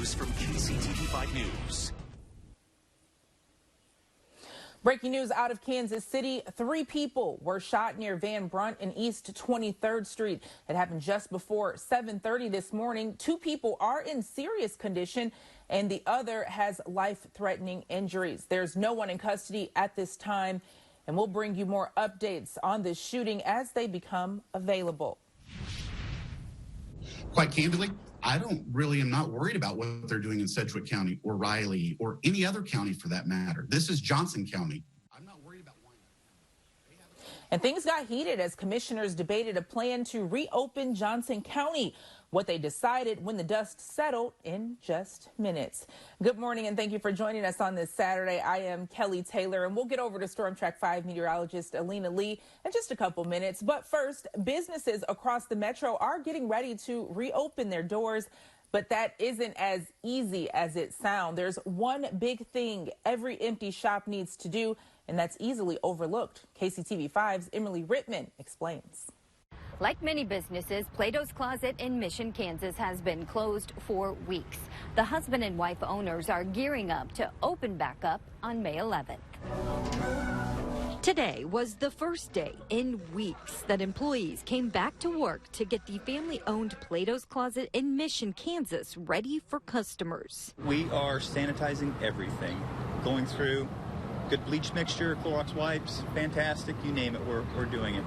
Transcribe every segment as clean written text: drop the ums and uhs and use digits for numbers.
news from KCTV5 News. Breaking news out of Kansas City. 3 people were shot near Van Brunt and East 23rd Street. It happened just before 7:30 this morning. 2 people are in serious condition and the other has life-threatening injuries. There's no one in custody at this time, and we'll bring you more updates on this shooting as they become available. Quite candidly, I am not worried about what they're doing in Sedgwick County or Riley or any other county for that matter. This is Johnson County. I'm not worried about one. And things got heated as commissioners debated a plan to reopen Johnson County. What they decided when the dust settled in just minutes. Good morning and thank you for joining us on this Saturday. I am Kelly Taylor and we'll get over to Storm Track 5 meteorologist Alina Lee in just a couple minutes. But first, businesses across the metro are getting ready to reopen their doors. But that isn't as easy as it sounds. There's one big thing every empty shop needs to do, and that's easily overlooked. KCTV5's Emily Rittman explains. Like many businesses, Plato's Closet in Mission, Kansas has been closed for weeks. The husband and wife owners are gearing up to open back up on May 11th. Today was the first day in weeks that employees came back to work to get the family-owned Plato's Closet in Mission, Kansas ready for customers. We are sanitizing everything, going through good bleach mixture, Clorox wipes, fantastic, you name it, we're doing it.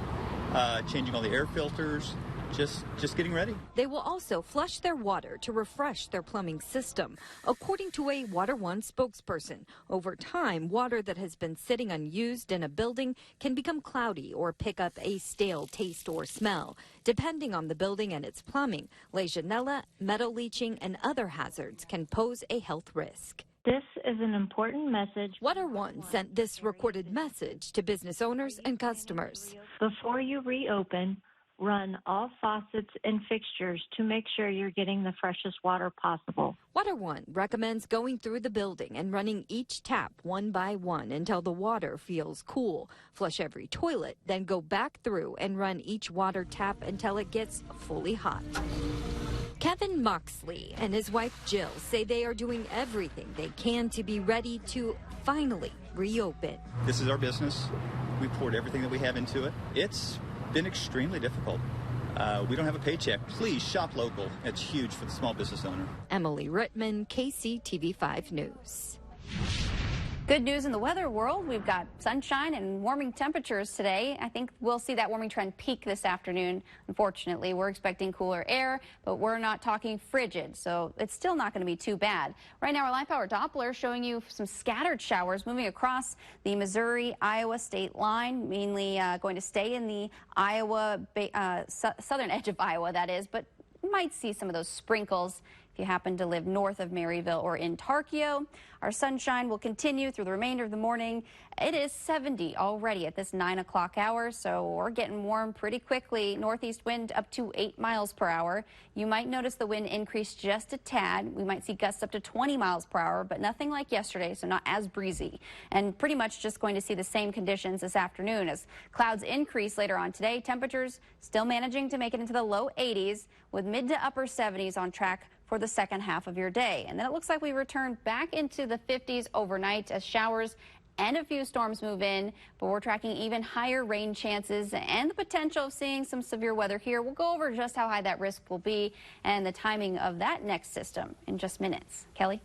Changing all the air filters, just getting ready. They will also flush their water to refresh their plumbing system. According to a Water One spokesperson, over time, water that has been sitting unused in a building can become cloudy or pick up a stale taste or smell. Depending on the building and its plumbing, Legionella, metal leaching, and other hazards can pose a health risk. This is an important message. Water One sent this recorded message to business owners and customers. Before you reopen, run all faucets and fixtures to make sure you're getting the freshest water possible. Water One recommends going through the building and running each tap one by one until the water feels cool. Flush every toilet, then go back through and run each water tap until it gets fully hot. Kevin Moxley and his wife Jill say they are doing everything they can to be ready to finally reopen. This is our business. We poured everything that we have into it. It's been extremely difficult. We don't have a paycheck. Please shop local. It's huge for the small business owner. Emily Rittman, KCTV5 News. Good news in the weather world. We've got sunshine and warming temperatures today. I think we'll see that warming trend peak this afternoon. Unfortunately, we're expecting cooler air, but we're not talking frigid, so it's still not going to be too bad. Right now, our live power Doppler showing you some scattered showers moving across the Missouri-Iowa state line, mainly going to stay in the Iowa, southern edge of Iowa, that is, but you might see some of those sprinkles if you happen to live north of Maryville or in Tarkio. Our sunshine will continue through the remainder of the morning. It is 70 already at this 9 o'clock hour, so we're getting warm pretty quickly. Northeast wind up to 8 miles per hour. You might notice the wind increase just a tad. We might see gusts up to 20 miles per hour, but nothing like yesterday, so not as breezy. And pretty much just going to see the same conditions this afternoon as clouds increase later on today. Temperatures still managing to make it into the low 80s with mid to upper 70s on track for the second half of your day. And then it looks like we return back into the 50s overnight as showers and a few storms move in, but we're tracking even higher rain chances and the potential of seeing some severe weather here. We'll go over just how high that risk will be and the timing of that next system in just minutes. Kelly?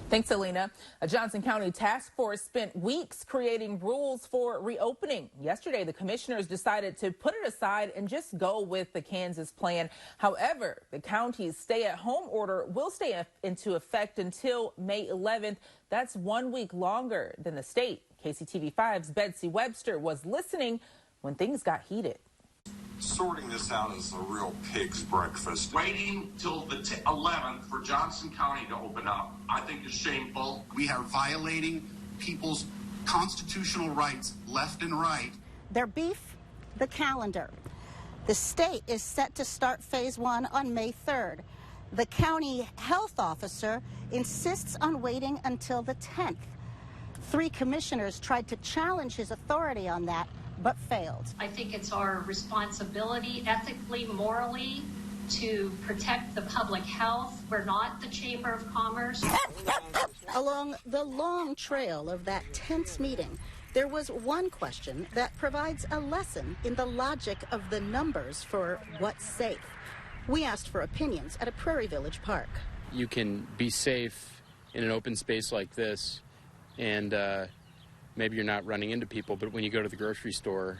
Thanks, Alina. A Johnson County task force spent weeks creating rules for reopening. Yesterday, the commissioners decided to put it aside and just go with the Kansas plan. However, the county's stay-at-home order will stay into effect until May 11th. That's 1 week longer than the state. KCTV5's Betsy Webster was listening when things got heated. Sorting this out is a real pig's breakfast. Waiting till the 11th for Johnson County to open up, I think is shameful. We are violating people's constitutional rights left and right. Their beef, the calendar. The state is set to start phase 1 on May 3rd. The county health officer insists on waiting until the 10th. 3 commissioners tried to challenge his authority on that, but failed. I think it's our responsibility, ethically, morally, to protect the public health. We're not the Chamber of Commerce. Along the long trail of that tense meeting, there was one question that provides a lesson in the logic of the numbers for what's safe. We asked for opinions at a Prairie Village park. You can be safe in an open space like this, and maybe you're not running into people, but when you go to the grocery store...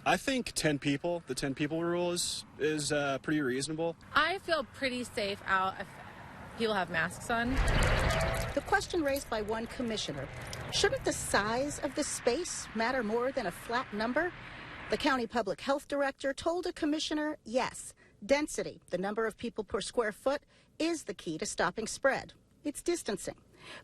I think 10 people, the 10 people rule is pretty reasonable. I feel pretty safe out if people have masks on. The question raised by one commissioner, shouldn't the size of the space matter more than a flat number? The county public health director told a commissioner, yes, density, the number of people per square foot, is the key to stopping spread. It's distancing.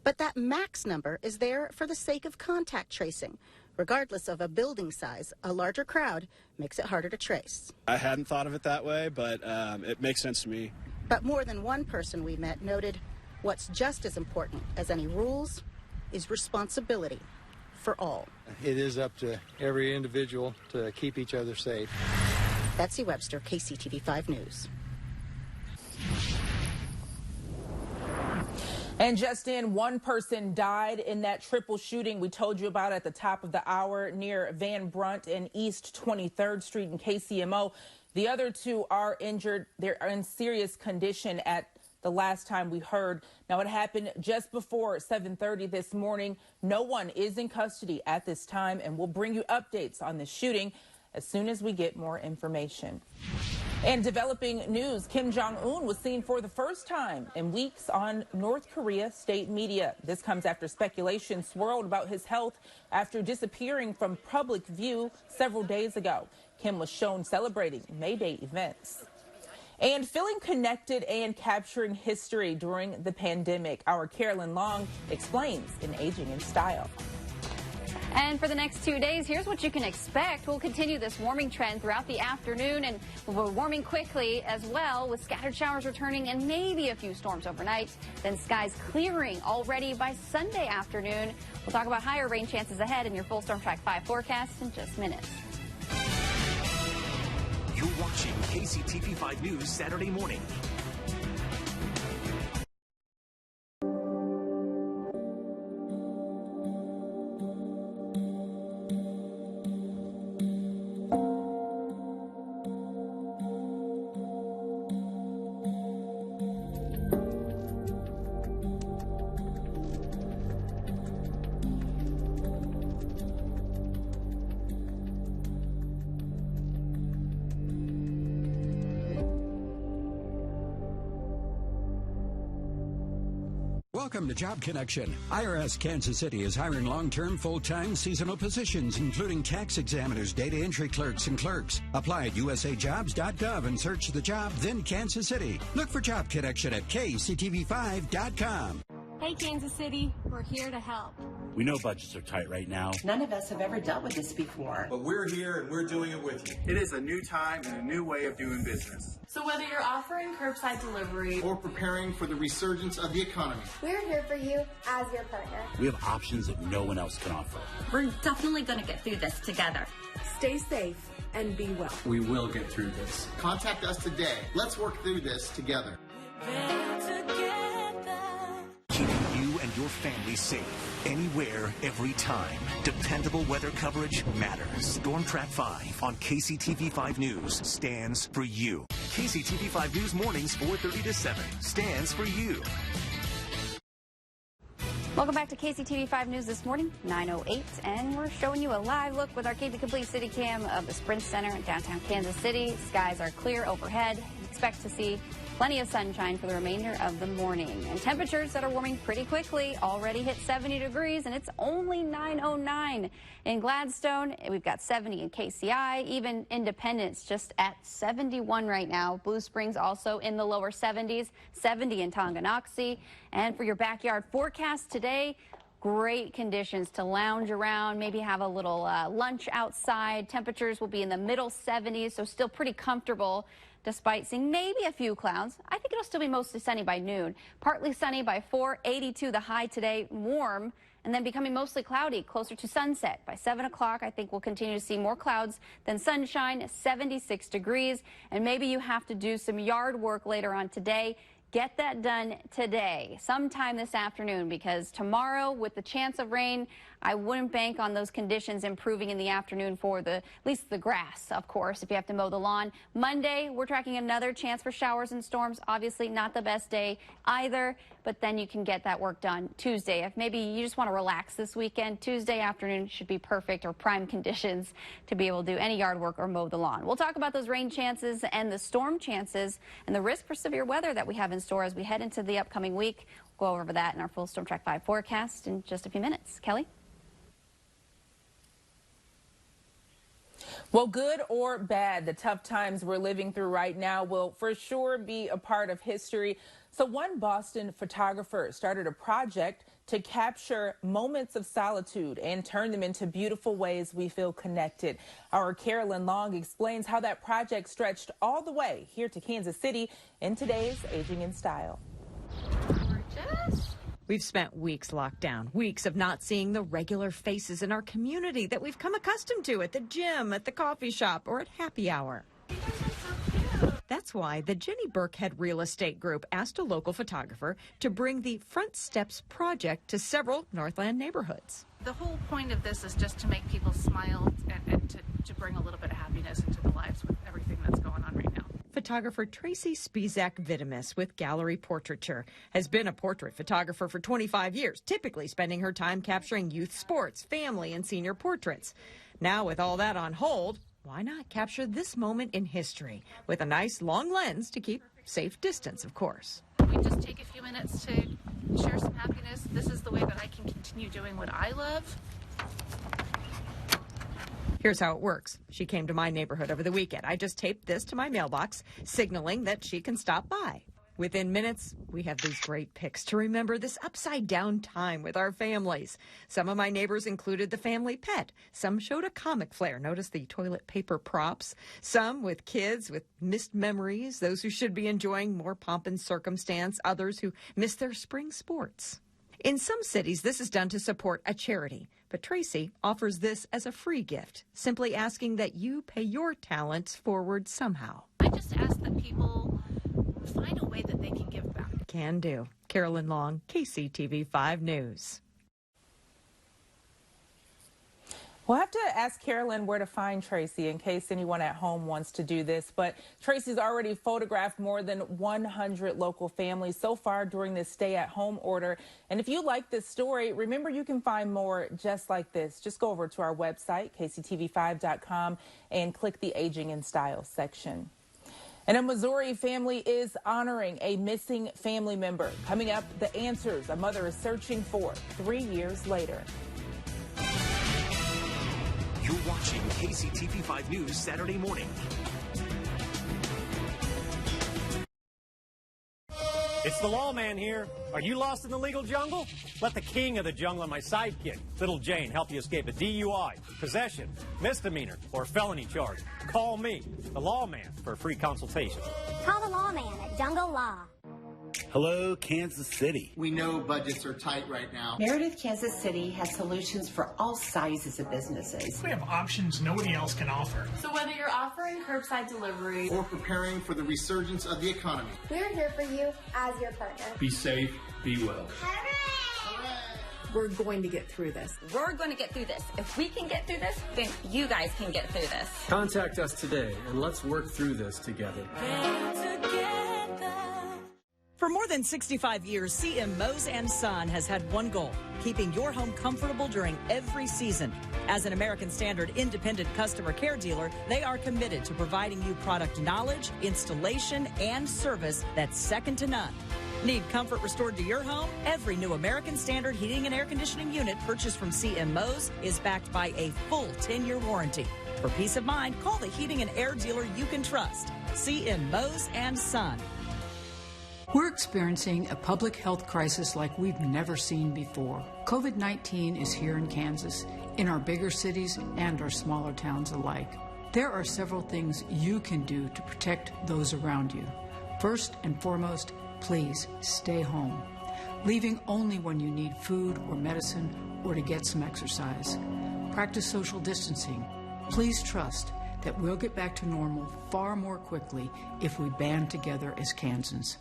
But that max number is there for the sake of contact tracing. Regardless of a building size, a larger crowd makes it harder to trace. I hadn't thought of it that way, but it makes sense to me. But more than one person we met noted what's just as important as any rules is responsibility for all. It is up to every individual to keep each other safe. Betsy Webster, KCTV5 News. And just in, one person died in that triple shooting we told you about at the top of the hour near Van Brunt and East 23rd Street in KCMO. The other two are injured. They're in serious condition at the last time we heard. Now, it happened just before 7:30 this morning. No one is in custody at this time, and we'll bring you updates on the shooting as soon as we get more information. And developing news, Kim Jong-un was seen for the first time in weeks on North Korea state media. This comes after speculation swirled about his health after disappearing from public view several days ago. Kim was shown celebrating May Day events. And feeling connected and capturing history during the pandemic. Our Carolyn Long explains in Aging in Style. And for the next 2 days, here's what you can expect. We'll continue this warming trend throughout the afternoon, and we're warming quickly as well, with scattered showers returning and maybe a few storms overnight. Then skies clearing already by Sunday afternoon. We'll talk about higher rain chances ahead in your full Storm Track 5 forecast in just minutes. You're watching KCTV5 News Saturday morning. Welcome to Job Connection. IRS Kansas City is hiring long-term, full-time, seasonal positions, including tax examiners, data entry clerks, and clerks. Apply at usajobs.gov and search the job, then Kansas City. Look for Job Connection at kctv5.com. Hey, Kansas City, we're here to help. We know budgets are tight right now. None of us have ever dealt with this before. But we're here and we're doing it with you. It is a new time and a new way of doing business. So whether you're offering curbside delivery or preparing for the resurgence of the economy, we're here for you as your partner. We have options that no one else can offer. We're definitely going to get through this together. Stay safe and be well. We will get through this. Contact us today. Let's work through this together. Keeping you and your family safe, anywhere, every time. Dependable weather coverage matters. Storm Track 5 on KCTV5 News stands for you. KCTV5 News mornings 4:30 to 7 stands for you. Welcome back to KCTV5 News this morning, 9:08, and we're showing you a live look with our KB Complete City Cam of the Sprint Center in downtown Kansas City. Skies are clear overhead. Expect to see plenty of sunshine for the remainder of the morning. And temperatures that are warming pretty quickly already hit 70 degrees, and it's only 9:09 in Gladstone. We've got 70 in KCI, even Independence just at 71 right now. Blue Springs also in the lower 70s, 70 in Tonganoxie. And for your backyard forecast today, great conditions to lounge around, maybe have a little lunch outside. Temperatures will be in the middle 70s, so still pretty comfortable. Despite seeing maybe a few clouds, I think it'll still be mostly sunny by noon. Partly sunny by 4, 82 the high today, warm and then becoming mostly cloudy closer to sunset. By 7 o'clock, I think we'll continue to see more clouds than sunshine, 76 degrees, and maybe you have to do some yard work later on today. Get that done today, sometime this afternoon, because tomorrow, with the chance of rain, I wouldn't bank on those conditions improving in the afternoon for at least the grass, of course, if you have to mow the lawn. Monday, we're tracking another chance for showers and storms. Obviously not the best day either, but then you can get that work done. Tuesday, if maybe you just want to relax this weekend, Tuesday afternoon should be perfect or prime conditions to be able to do any yard work or mow the lawn. We'll talk about those rain chances and the storm chances and the risk for severe weather that we have in store as we head into the upcoming week. We'll go over that in our full Storm Track 5 forecast in just a few minutes. Kelly? Well, good or bad, the tough times we're living through right now will for sure be a part of history. So one Boston photographer started a project to capture moments of solitude and turn them into beautiful ways we feel connected. Our Carolyn Long explains how that project stretched all the way here to Kansas City in today's Aging in Style. Gorgeous. We've spent weeks locked down, weeks of not seeing the regular faces in our community that we've come accustomed to at the gym, at the coffee shop, or at happy hour. That's why the Jenny Burkhead Real Estate Group asked a local photographer to bring the Front Steps project to several Northland neighborhoods. The whole point of this is just to make people smile and to bring a little bit of happiness into their lives with everything that's going on right now. Photographer Tracy Spizak-Vitimus with Gallery Portraiture has been a portrait photographer for 25 years, typically spending her time capturing youth sports, family, and senior portraits. Now, with all that on hold, why not capture this moment in history with a nice long lens to keep safe distance, of course. We just take a few minutes to share some happiness. This is the way that I can continue doing what I love. Here's how it works. She came to my neighborhood over the weekend. I just taped this to my mailbox, signaling that she can stop by. Within minutes, we have these great pics to remember this upside-down time with our families. Some of my neighbors included the family pet. Some showed a comic flair. Notice the toilet paper props. Some with kids with missed memories, those who should be enjoying more pomp and circumstance, others who missed their spring sports. In some cities, this is done to support a charity. But Tracy offers this as a free gift, simply asking that you pay your talents forward somehow. I just ask that people find a way that they can give back. Can do. Carolyn Long, KCTV 5 News. We'll have to ask Carolyn where to find Tracy in case anyone at home wants to do this. But Tracy's already photographed more than 100 local families so far during this stay-at-home order. And if you like this story, remember you can find more just like this. Just go over to our website, kctv5.com, and click the Aging in Style section. And a Missouri family is honoring a missing family member. Coming up, the answers a mother is searching for 3 years later. You're watching KCTV 5 News Saturday morning. It's the lawman here. Are you lost in the legal jungle? Let the king of the jungle and my sidekick, Little Jane, help you escape a DUI, possession, misdemeanor, or felony charge. Call me, the lawman, for a free consultation. Call the lawman at Jungle Law. Hello, Kansas City. We know budgets are tight right now. Meredith, Kansas City has solutions for all sizes of businesses. We have options nobody else can offer. So whether you're offering curbside delivery or preparing for the resurgence of the economy, We're here for you as your partner. Be safe, be well. We're going to get through this. We're going to get through this. If we can get through this, then you guys can get through this. Contact us today and let's work through this together. For more than 65 years, CM Mows & Son has had one goal, keeping your home comfortable during every season. As an American Standard independent customer care dealer, they are committed to providing you product knowledge, installation, and service that's second to none. Need comfort restored to your home? Every new American Standard heating and air conditioning unit purchased from CM Mows is backed by a full 10-year warranty. For peace of mind, call the heating and air dealer you can trust. CM Mows & Son. We're experiencing a public health crisis like we've never seen before. COVID-19 is here in Kansas, in our bigger cities and our smaller towns alike. There are several things you can do to protect those around you. First and foremost, please stay home. Leaving only when you need food or medicine, or to get some exercise. Practice social distancing. Please trust that we'll get back to normal far more quickly if we band together as Kansans.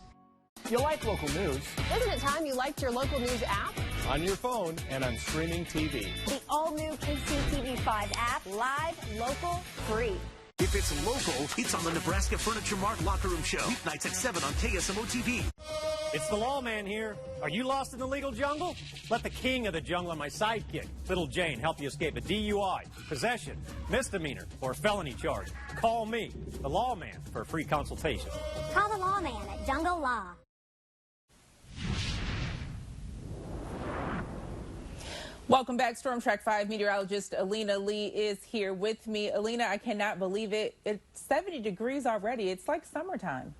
You like local news. Isn't it time you liked your local news app? On your phone and on streaming TV. The all-new KCTV5 app, live, local, free. If it's local, it's on the Nebraska Furniture Mart Locker Room Show. Weeknights at 7 on KSMO TV. It's the lawman here. Are you lost in the legal jungle? Let the king of the jungle and my sidekick, Little Jane, help you escape a DUI, possession, misdemeanor, or felony charge. Call me, the lawman, for a free consultation. Call the lawman at Jungle Law. Welcome back. Storm Track 5 meteorologist Alina Lee is here with me. Alina, I cannot believe it. It's 70 degrees already. It's like summertime.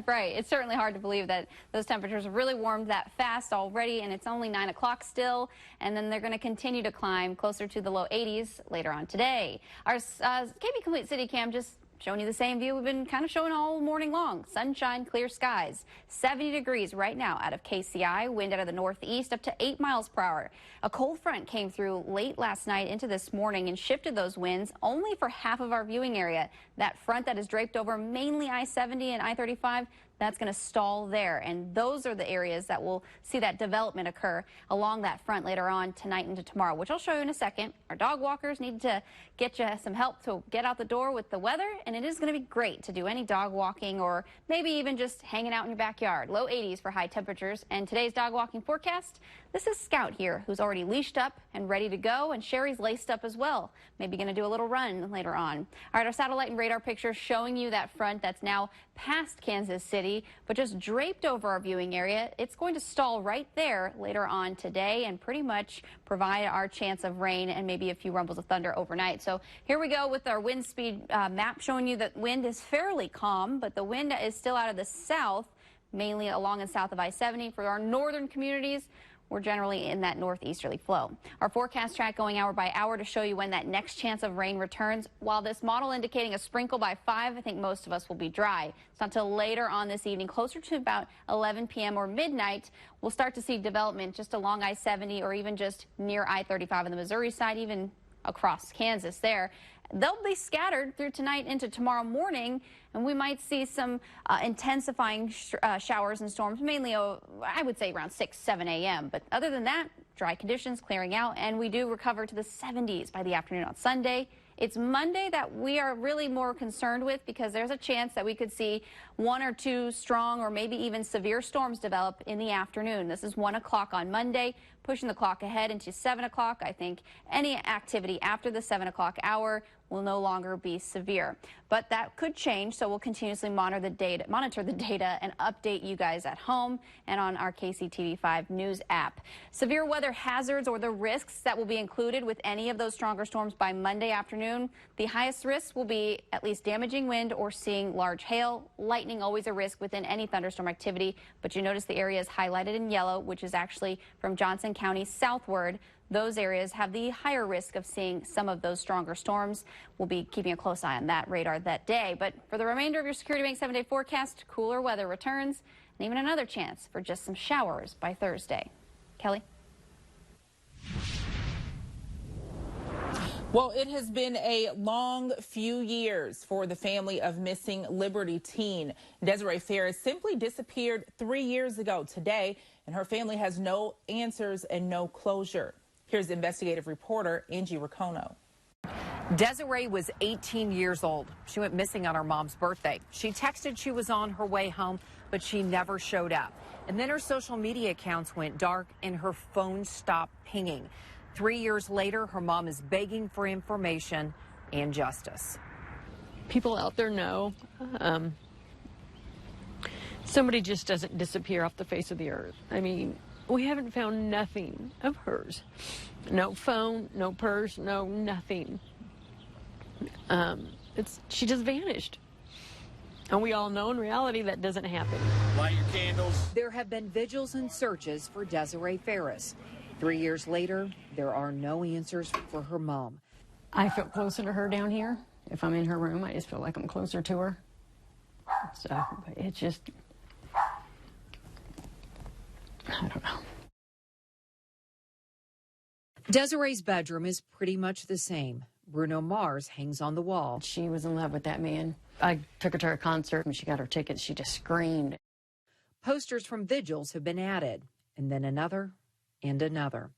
Right. It's certainly hard to believe that those temperatures have really warmed that fast already, and it's only 9 o'clock still, and then they're going to continue to climb closer to the low 80s later on today. Our KB Complete City Cam just showing you the same view we've been kind of showing all morning long. Sunshine, clear skies. 70 degrees right now out of KCI. Wind out of the northeast up to 8 miles per hour. A cold front came through late last night into this morning and shifted those winds only for half of our viewing area. That front that is draped over mainly I-70 and I-35, that's going to stall there. And those are the areas that will see that development occur along that front later on tonight into tomorrow, which I'll show you in a second. Our dog walkers need to get you some help to get out the door with the weather, and it is going to be great to do any dog walking or maybe even just hanging out in your backyard. Low 80s for high temperatures. And today's dog walking forecast, this is Scout here, who's already leashed up and ready to go, and Sherry's laced up as well. Maybe going to do a little run later on. All right, our satellite and radar picture showing you that front that's now past Kansas City, but just draped over our viewing area. It's going to stall right there later on today and pretty much provide our chance of rain and maybe a few rumbles of thunder overnight. So here we go with our wind speed map showing you that wind is fairly calm, but the wind is still out of the south, mainly along and south of I-70. For our northern communities, we're generally in that northeasterly flow. Our forecast track going hour by hour to show you when that next chance of rain returns. While this model indicating a sprinkle by 5, I think most of us will be dry. It's not until later on this evening, closer to about 11 p.m. or midnight, we'll start to see development just along I-70 or even just near I-35 on the Missouri side, even across Kansas there. They'll be scattered through tonight into tomorrow morning, and we might see some intensifying showers and storms, mainly, I would say, around 6, 7 a.m. But other than that, dry conditions clearing out, and we do recover to the 70s by the afternoon on Sunday. It's Monday that we are really more concerned with because there's a chance that we could see 1 or 2 strong or maybe even severe storms develop in the afternoon. This is 1 o'clock on Monday, pushing the clock ahead into 7 o'clock. I think any activity after the 7 o'clock hour will no longer be severe. But that could change, so we'll continuously monitor the data and update you guys at home and on our KCTV5 News app. Severe weather hazards or the risks that will be included with any of those stronger storms by Monday afternoon. The highest risk will be at least damaging wind or seeing large hail. Lightning always a risk within any thunderstorm activity, but you notice the areas highlighted in yellow, which is actually from Johnson County southward. Those areas have the higher risk of seeing some of those stronger storms. We'll be keeping a close eye on that radar that day. But for the remainder of your Security Bank 7-day forecast, cooler weather returns and even another chance for just some showers by Thursday. Kelly? Well, it has been a long few years for the family of missing Liberty teen. Desiree Ferris simply disappeared 3 years ago today, and her family has no answers and no closure. Here's investigative reporter Angie Racono. Desiree was 18 years old. She went missing on her mom's birthday. She texted she was on her way home, but she never showed up. And then her social media accounts went dark and her phone stopped pinging. 3 years later, her mom is begging for information and justice. People out there know somebody just doesn't disappear off the face of the earth. I mean, we haven't found nothing of hers. No phone, no purse, no nothing. She just vanished. And we all know in reality that doesn't happen. Light your candles. There have been vigils and searches for Desiree Ferris. 3 years later, there are no answers for her mom. I feel closer to her down here. If I'm in her room, I just feel like I'm closer to her. So it's just, I don't know. Desiree's bedroom is pretty much the same. Bruno Mars hangs on the wall. She was in love with that man. I took her to a concert and she got her tickets. She just screamed. Posters from vigils have been added, and then another and another.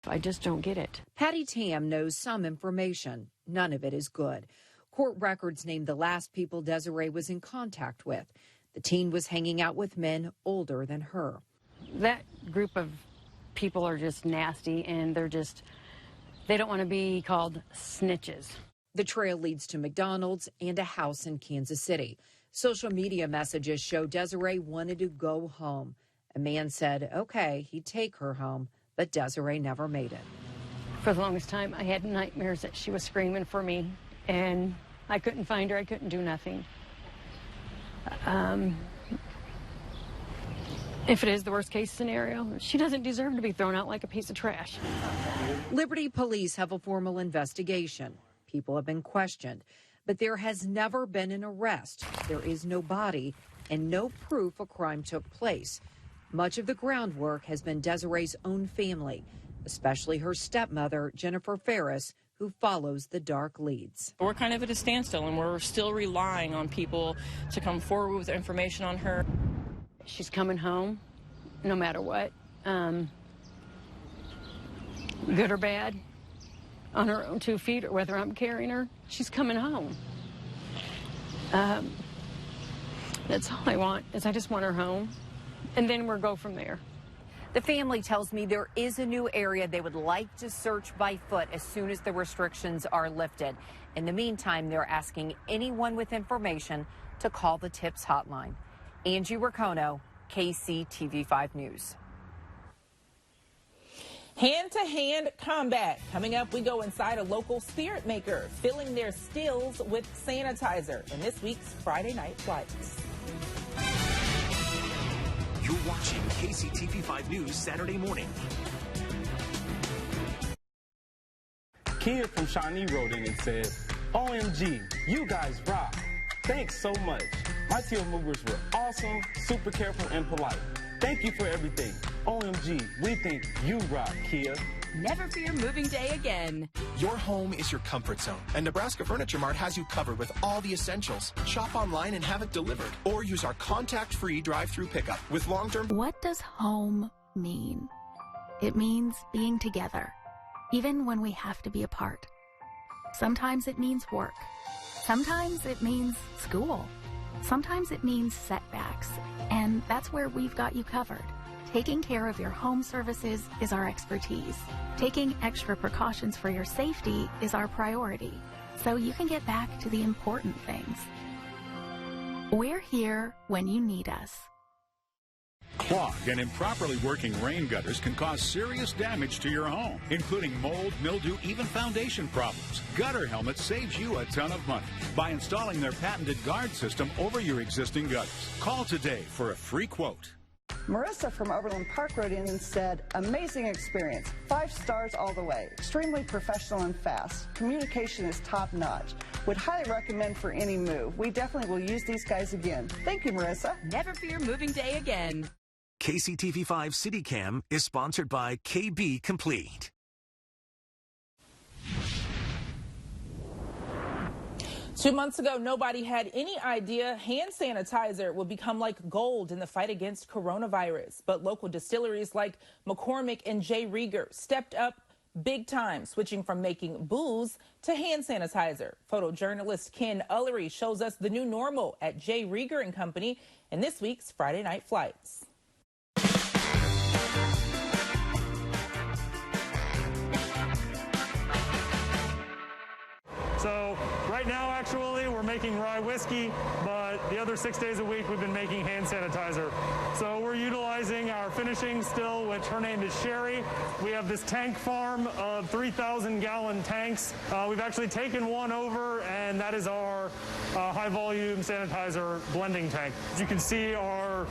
I just don't get it. Patty Tam knows some information. None of it is good. Court records named the last people Desiree was in contact with. The teen was hanging out with men older than her. That group of people are just nasty, and they don't want to be called snitches. The trail leads to McDonald's and a house in Kansas City. Social media messages show Desiree wanted to go home. A man said, okay, he'd take her home, but Desiree never made it. For the longest time, I had nightmares that she was screaming for me, and I couldn't find her. I couldn't do nothing. If it is the worst case scenario, she doesn't deserve to be thrown out like a piece of trash. Liberty police have a formal investigation. People have been questioned, but there has never been an arrest. There is no body and no proof a crime took place. Much of the groundwork has been Desiree's own family, especially her stepmother, Jennifer Ferris, who follows the dark leads. We're kind of at a standstill, and we're still relying on people to come forward with information on her. She's coming home, no matter what, good or bad, on her own 2 feet, or whether I'm carrying her, she's coming home. That's all I want, is I just want her home, and then we'll go from there. The family tells me there is a new area they would like to search by foot as soon as the restrictions are lifted. In the meantime, they're asking anyone with information to call the TIPS hotline. Angie Racono, KCTV5 News. Hand-to-hand combat. Coming up, we go inside a local spirit maker, filling their stills with sanitizer in this week's Friday Night Flights. You're watching KCTV5 News Saturday morning. Kia from Shawnee wrote in and said, OMG, you guys rock. Thanks so much. My Teal movers were awesome, super careful, and polite. Thank you for everything. OMG, we think you rock, Kia. Never fear moving day again. Your home is your comfort zone, and Nebraska Furniture Mart has you covered with all the essentials. Shop online and have it delivered, or use our contact-free drive-through pickup with long-term. What does home mean? It means being together, even when we have to be apart. Sometimes it means work. Sometimes it means school. Sometimes it means setbacks, and that's where we've got you covered. Taking care of your home services is our expertise. Taking extra precautions for your safety is our priority, so you can get back to the important things. We're here when you need us. Clogged and improperly working rain gutters can cause serious damage to your home, including mold, mildew, even foundation problems. Gutter Helmet saves you a ton of money by installing their patented guard system over your existing gutters. Call today for a free quote. Marissa from Overland Park wrote in and said, amazing experience, 5 stars all the way, extremely professional and fast. Communication is top notch. Would highly recommend for any move. We definitely will use these guys again. Thank you, Marissa. Never fear moving day again. KCTV5 CityCam is sponsored by KB Complete. Two months ago, nobody had any idea hand sanitizer would become like gold in the fight against coronavirus. But local distilleries like McCormick and J. Rieger stepped up big time, switching from making booze to hand sanitizer. Photojournalist Ken Ullery shows us the new normal at J. Rieger and Company in this week's Friday Night Flights. So right now, actually, we're making rye whiskey, but the other 6 days a week, we've been making hand sanitizer. So we're utilizing our finishing still, which her name is Sherry. We have this tank farm of 3,000-gallon tanks. We've actually taken one over, and that is our high-volume sanitizer blending tank. As you can see, our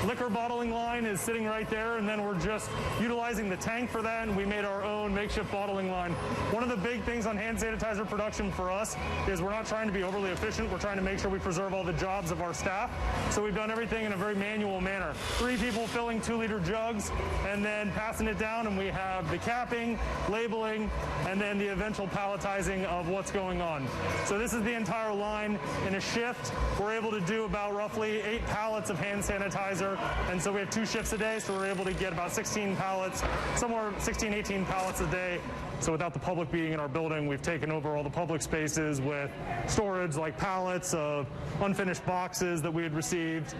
liquid liquor bottling line is sitting right there, and then we're just utilizing the tank for that, and we made our own makeshift bottling line. One of the big things on hand sanitizer production for us is we're not trying to be overly efficient. We're trying to make sure we preserve all the jobs of our staff. So we've done everything in a very manual manner. 3 people filling 2-liter jugs and then passing it down, and we have the capping, labeling, and then the eventual palletizing of what's going on. So this is the entire line. In a shift, we're able to do about roughly 8 pallets of hand sanitizer, and so we have 2 shifts a day, so we're able to get about 16 pallets, somewhere 16, 18 pallets a day. So without the public being in our building, we've taken over all the public spaces with storage like pallets of unfinished boxes that we had received,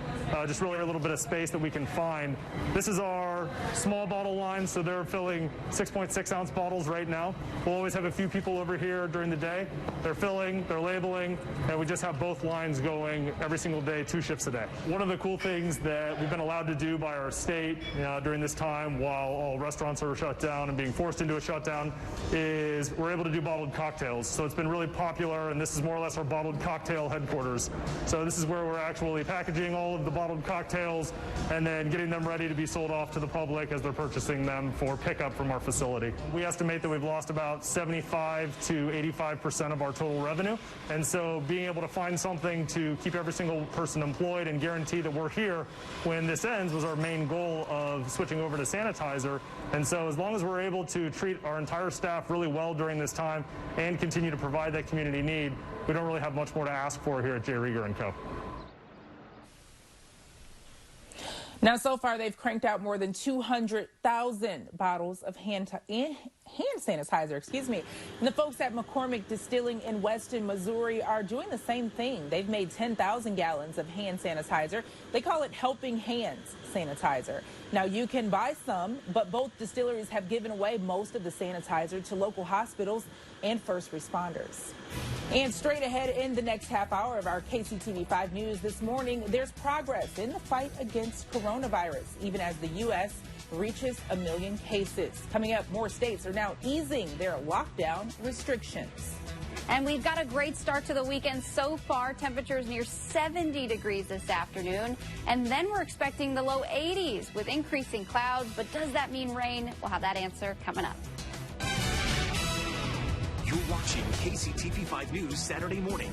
just really a little bit of space that we can find. This is our small bottle line, so they're filling 6.6 ounce bottles right now. We'll always have a few people over here during the day. They're filling, they're labeling, and we just have both lines going every single day, 2 shifts a day. One of the cool things that we've been allowed to do by our state during this time while all restaurants are shut down and being forced into a shutdown is we're able to do bottled cocktails. So it's been really popular, and this is more or less our bottled cocktail headquarters. So this is where we're actually packaging all of the bottled cocktails and then getting them ready to be sold off to the public as they're purchasing them for pickup from our facility. We estimate that we've lost about 75 to 85% of our total revenue. And so being able to find something to keep every single person employed and guarantee that we're here when this ends was our main goal of switching over to sanitizer. And so as long as we're able to treat our entire staff really well during this time and continue to provide that community need, we don't really have much more to ask for here at J. Rieger & Co. Now, so far, they've cranked out more than 200,000 bottles of hand sanitizer, And the folks at McCormick Distilling in Weston, Missouri are doing the same thing. They've made 10,000 gallons of hand sanitizer. They call it Helping Hands sanitizer. Now, you can buy some, but both distilleries have given away most of the sanitizer to local hospitals and first responders. And straight ahead in the next half hour of our KCTV5 News this morning, there's progress in the fight against coronavirus, even as the U.S. reaches 1 million cases. Coming up, more states are now easing their lockdown restrictions. And we've got a great start to the weekend so far. Temperatures near 70 degrees this afternoon. And then we're expecting the low 80s with increasing clouds. But does that mean rain? We'll have that answer coming up. You're watching KCTV5 News Saturday morning.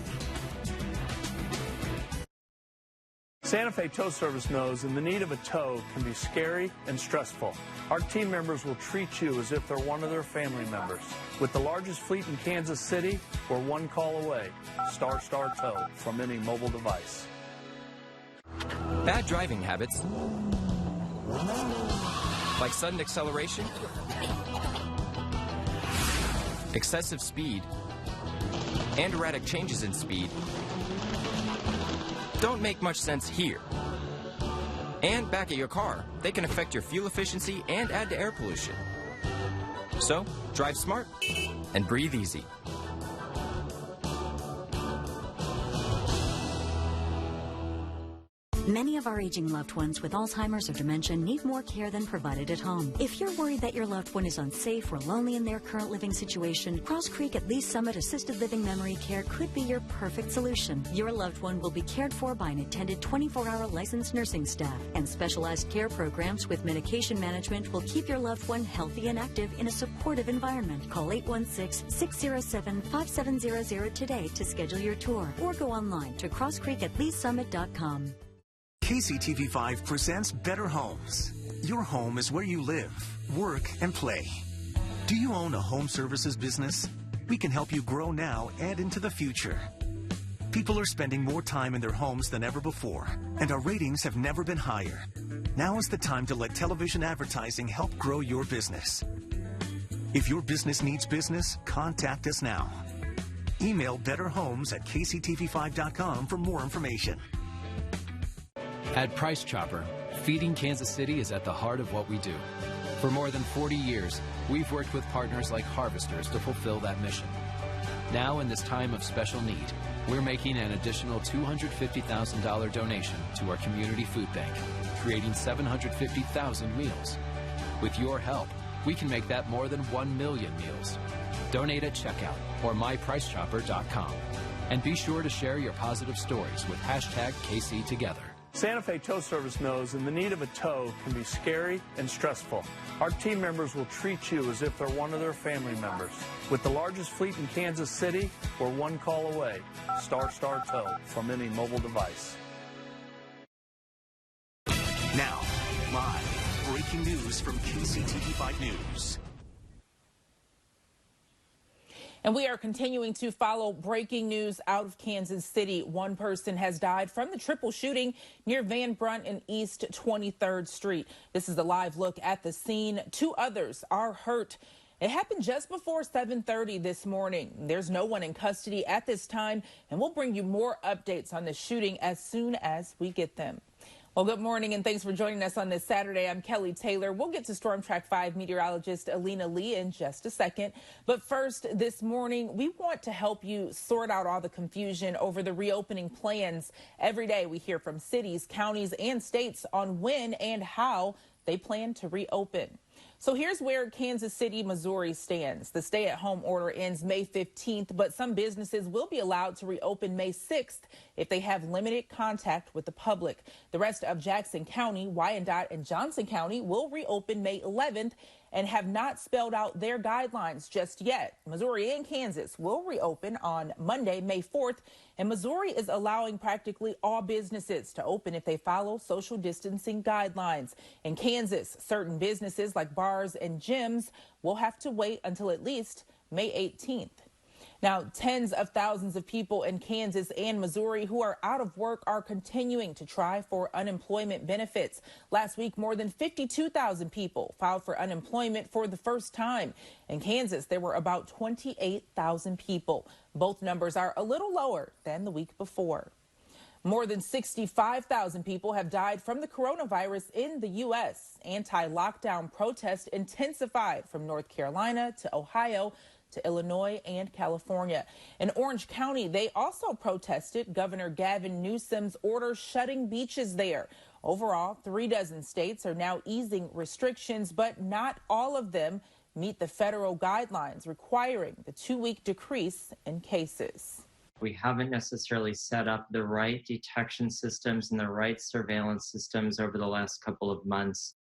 Santa Fe Tow Service knows in the need of a tow can be scary and stressful. Our team members will treat you as if they're one of their family members. With the largest fleet in Kansas City, we're one call away. Star Tow from any mobile device. Bad driving habits, like sudden acceleration, excessive speed, and erratic changes in speed, don't make much sense here. And back at your car, they can affect your fuel efficiency and add to air pollution. So, drive smart and breathe easy. Many of our aging loved ones with Alzheimer's or dementia need more care than provided at home. If you're worried that your loved one is unsafe or lonely in their current living situation, Cross Creek at Lee's Summit Assisted Living Memory Care could be your perfect solution. Your loved one will be cared for by an attended 24-hour licensed nursing staff, and specialized care programs with medication management will keep your loved one healthy and active in a supportive environment. Call 816-607-5700 today to schedule your tour, or go online to crosscreekatleesummit.com. KCTV5 presents Better Homes. Your home is where you live, work, and play. Do you own a home services business? We can help you grow now and into the future. People are spending more time in their homes than ever before, and our ratings have never been higher. Now is the time to let television advertising help grow your business. If your business needs business, contact us now. Email betterhomes@kctv5.com for more information. At Price Chopper, feeding Kansas City is at the heart of what we do. For more than 40 years, we've worked with partners like Harvesters to fulfill that mission. Now, in this time of special need, we're making an additional $250,000 donation to our community food bank, creating 750,000 meals. With your help, we can make that more than 1 million meals. Donate at checkout or mypricechopper.com. And be sure to share your positive stories with #KCTogether. Santa Fe Tow Service knows and the need of a tow can be scary and stressful. Our team members will treat you as if they're one of their family members. With the largest fleet in Kansas City, we're one call away. Star Tow from any mobile device. Now, live, breaking news from KCTV5 News. And we are continuing to follow breaking news out of Kansas City. One person has died from the triple shooting near Van Brunt and East 23rd Street. This is a live look at the scene. 2 others are hurt. It happened just before 7:30 this morning. There's no one in custody at this time, and we'll bring you more updates on the shooting as soon as we get them. Well, good morning and thanks for joining us on this Saturday. I'm Kelly Taylor. We'll get to Storm Track 5 meteorologist Alina Lee in just a second. But first, this morning, we want to help you sort out all the confusion over the reopening plans. Every day we hear from cities, counties, and states on when and how they plan to reopen. So here's where Kansas City, Missouri stands. The stay-at-home order ends May 15th, but some businesses will be allowed to reopen May 6th if they have limited contact with the public. The rest of Jackson County, Wyandotte, and Johnson County will reopen May 11th and have not spelled out their guidelines just yet. Missouri and Kansas will reopen on Monday, May 4th, and Missouri is allowing practically all businesses to open if they follow social distancing guidelines. In Kansas, certain businesses like bars and gyms will have to wait until at least May 18th. Now, tens of thousands of people in Kansas and Missouri who are out of work are continuing to try for unemployment benefits. Last week, more than 52,000 people filed for unemployment for the first time. In Kansas, there were about 28,000 people. Both numbers are a little lower than the week before. More than 65,000 people have died from the coronavirus in the U.S. Anti-lockdown protests intensified from North Carolina to Ohio to Illinois and California. In Orange County, they also protested Governor Gavin Newsom's order shutting beaches there. Overall, 36 states are now easing restrictions, but not all of them meet the federal guidelines requiring the 2-week decrease in cases. We haven't necessarily set up the right detection systems and the right surveillance systems over the last couple of months.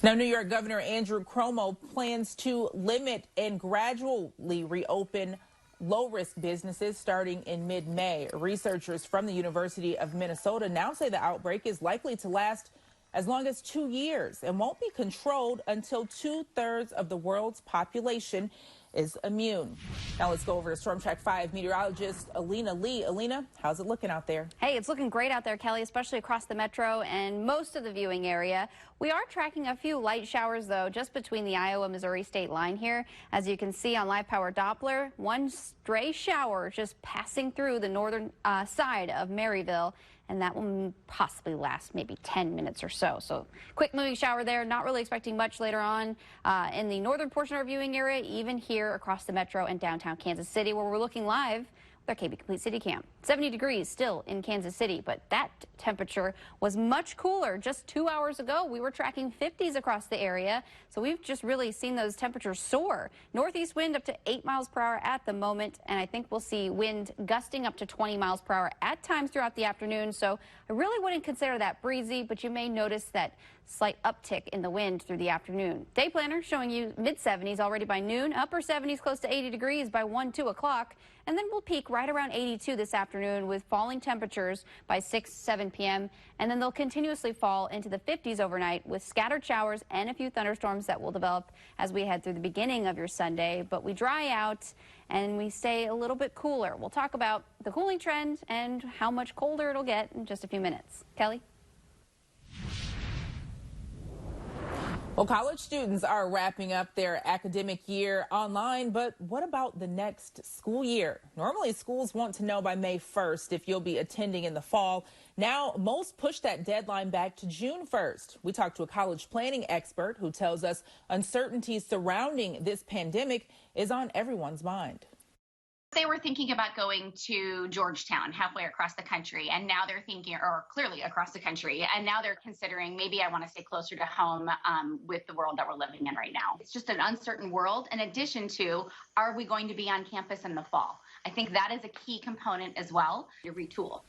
Now, New York Governor Andrew Cuomo plans to limit and gradually reopen low-risk businesses starting in mid-May. Researchers from the University of Minnesota now say the outbreak is likely to last as long as 2 years and won't be controlled until 2/3 of the world's population is immune. Now let's go over to Storm Track 5 meteorologist Alina Lee. Alina, how's it looking out there? Hey, it's looking great out there, Kelly, especially across the metro and most of the viewing area. We are tracking a few light showers, though, just between the Iowa-Missouri state line here. As you can see on Live Power Doppler, one stray shower just passing through the northern side of Maryville, and that will possibly last maybe 10 minutes or so. So quick moving shower there, not really expecting much later on in the northern portion of our viewing area, even here across the metro and downtown Kansas City, where we're looking live with our KB Complete City Cam. 70 degrees still in Kansas City, but that temperature was much cooler. Just 2 hours ago, we were tracking 50s across the area, so we've just really seen those temperatures soar. Northeast wind up to 8 miles per hour at the moment, and I think we'll see wind gusting up to 20 miles per hour at times throughout the afternoon, so I really wouldn't consider that breezy, but you may notice that slight uptick in the wind through the afternoon. Day planner showing you mid-70s already by noon, upper 70s close to 80 degrees by 1, 2 o'clock, and then we'll peak right around 82 this afternoon with falling temperatures by 6, 7 p.m., and then they'll continuously fall into the 50s overnight with scattered showers and a few thunderstorms that will develop as we head through the beginning of your Sunday, but we dry out and we stay a little bit cooler. We'll talk about the cooling trend and how much colder it'll get in just a few minutes. Kelly? Well, college students are wrapping up their academic year online, but what about the next school year? Normally, schools want to know by May 1st if you'll be attending in the fall. Now, most push that deadline back to June 1st. We talked to a college planning expert who tells us uncertainty surrounding this pandemic is on everyone's mind. They were thinking about going to Georgetown halfway across the country, and now they're thinking, or clearly across the country, and now they're considering maybe I want to stay closer to home with the world that we're living in right now. It's just an uncertain world. In addition to, are we going to be on campus in the fall? I think that is a key component as well to retool.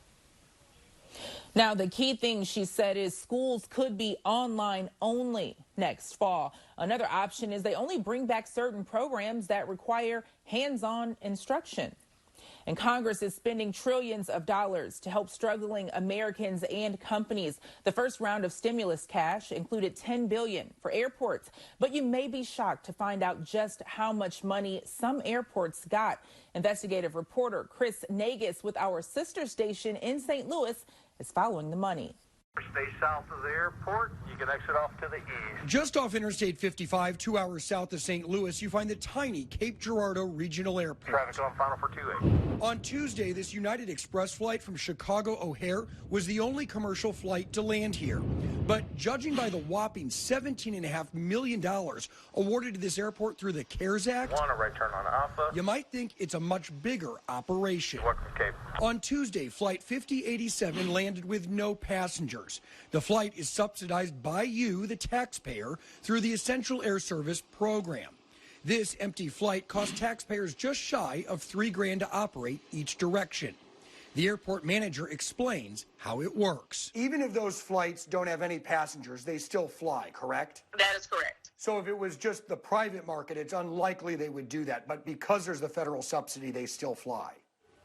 Now, the key thing she said is schools could be online only next fall. Another option is they only bring back certain programs that require hands-on instruction. And Congress is spending trillions of dollars to help struggling Americans and companies. The first round of stimulus cash included $10 billion for airports. But you may be shocked to find out just how much money some airports got. Investigative reporter Chris Nagus with our sister station in St. Louis is following the money. Stay south of the airport. You can exit off to the east. Just off Interstate 55, 2 hours south of St. Louis, you find the tiny Cape Girardeau Regional Airport. Traffic on final for 2-8. On Tuesday, this United Express flight from Chicago O'Hare was the only commercial flight to land here. But judging by the whopping $17.5 million awarded to this airport through the CARES Act, One, a right turn on Alpha. you might think it's a much bigger operation. Welcome, Cape. On Tuesday, Flight 5087 landed with no passengers. The flight is subsidized by you, the taxpayer, through the Essential Air Service program. This empty flight cost taxpayers just shy of $3,000 to operate each direction. The airport manager explains how it works. Even if those flights don't have any passengers, they still fly, correct? That is correct. So if it was just the private market, it's unlikely they would do that. But because there's the federal subsidy, they still fly.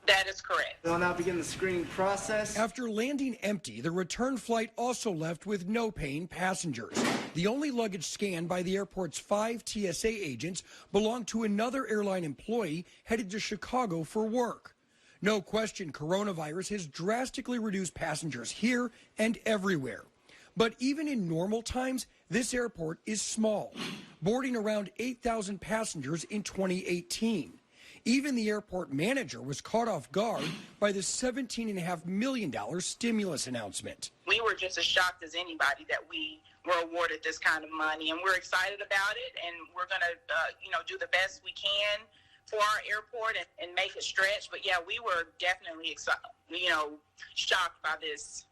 That is correct. We'll now begin the screening process. After landing empty, the return flight also left with no paying passengers. The only luggage scanned by the airport's 5 TSA agents belonged to another airline employee headed to Chicago for work. No question, coronavirus has drastically reduced passengers here and everywhere. But even in normal times, this airport is small, boarding around 8,000 passengers in 2018. Even the airport manager was caught off guard by the $17.5 million stimulus announcement. We were just as shocked as anybody that we were awarded this kind of money, and we're excited about it, and we're going to, do the best we can for our airport and make it stretch. But yeah, we were definitely shocked by this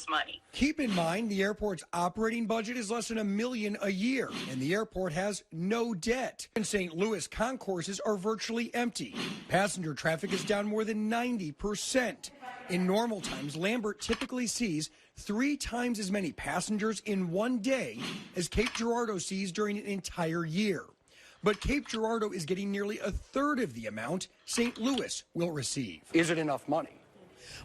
money. Keep in mind, the airport's operating budget is less than $1 million a year, and the airport has no debt. In St. Louis, concourses are virtually empty. Passenger traffic is down more than 90%. In normal times, Lambert typically sees 3 times as many passengers in one day as Cape Girardeau sees during an entire year. But Cape Girardeau is getting nearly a third of the amount St. Louis will receive. Is it enough money?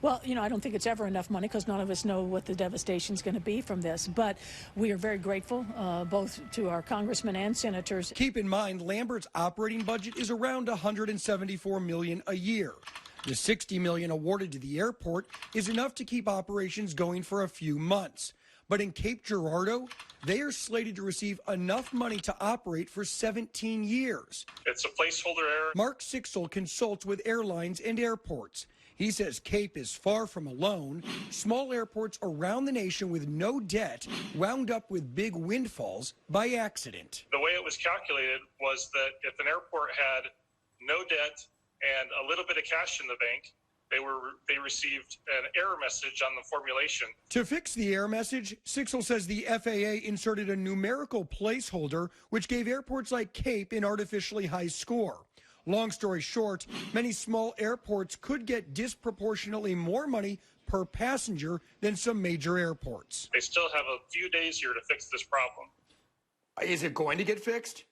Well, I don't think it's ever enough money because none of us know what the devastation is going to be from this. But we are very grateful, both to our congressmen and senators. Keep in mind, Lambert's operating budget is around $174 million a year. The $60 million awarded to the airport is enough to keep operations going for a few months. But in Cape Girardeau, they are slated to receive enough money to operate for 17 years. It's a placeholder error. Mark Sixel consults with airlines and airports. He says Cape is far from alone. Small airports around the nation with no debt wound up with big windfalls by accident. The way it was calculated was that if an airport had no debt and a little bit of cash in the bank, they received an error message on the formulation. To fix the error message, Sixel says the FAA inserted a numerical placeholder which gave airports like Cape an artificially high score. Long story short, many small airports could get disproportionately more money per passenger than some major airports. They still have a few days here to fix this problem. Is it going to get fixed?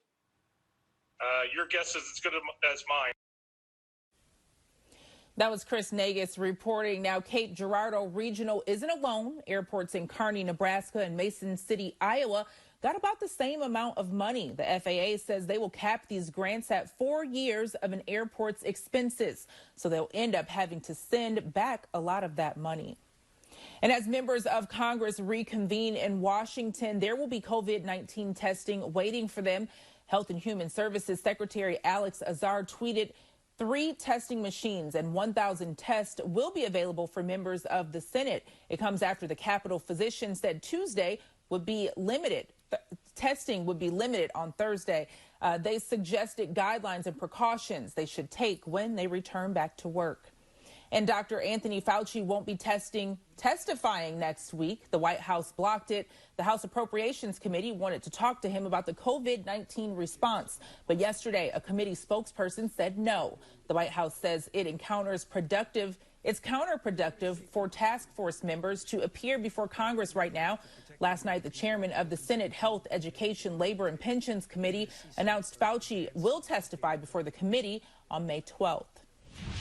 Your guess is as good as mine. That was Chris Nagus reporting. Now, Cape Girardeau Regional isn't alone. Airports in Kearney, Nebraska and Mason City, Iowa got about the same amount of money. The FAA says they will cap these grants at 4 years of an airport's expenses. So they'll end up having to send back a lot of that money. And as members of Congress reconvene in Washington, there will be COVID-19 testing waiting for them. Health and Human Services Secretary Alex Azar tweeted, 3 testing machines and 1,000 tests will be available for members of the Senate. It comes after the Capitol physician said Tuesday would be limited. Testing would be limited on Thursday. They suggested guidelines and precautions they should take when they return back to work. And Dr. Anthony Fauci won't be testifying next week. The White House blocked it. The House Appropriations Committee wanted to talk to him about the COVID-19 response. But yesterday, a committee spokesperson said no. The White House says it encounters productive It's counterproductive for task force members to appear before Congress right now. Last night, the chairman of the Senate Health, Education, Labor, and Pensions Committee announced Fauci will testify before the committee on May 12th.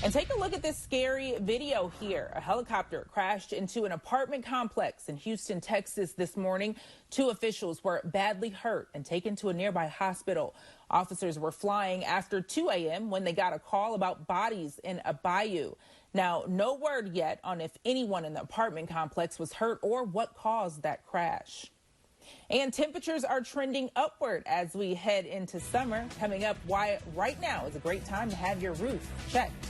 And take a look at this scary video here. A helicopter crashed into an apartment complex in Houston, Texas this morning. 2 officials were badly hurt and taken to a nearby hospital. Officers were flying after 2 a.m. when they got a call about bodies in a bayou. Now, no word yet on if anyone in the apartment complex was hurt or what caused that crash. And temperatures are trending upward as we head into summer. Coming up, why right now is a great time to have your roof checked.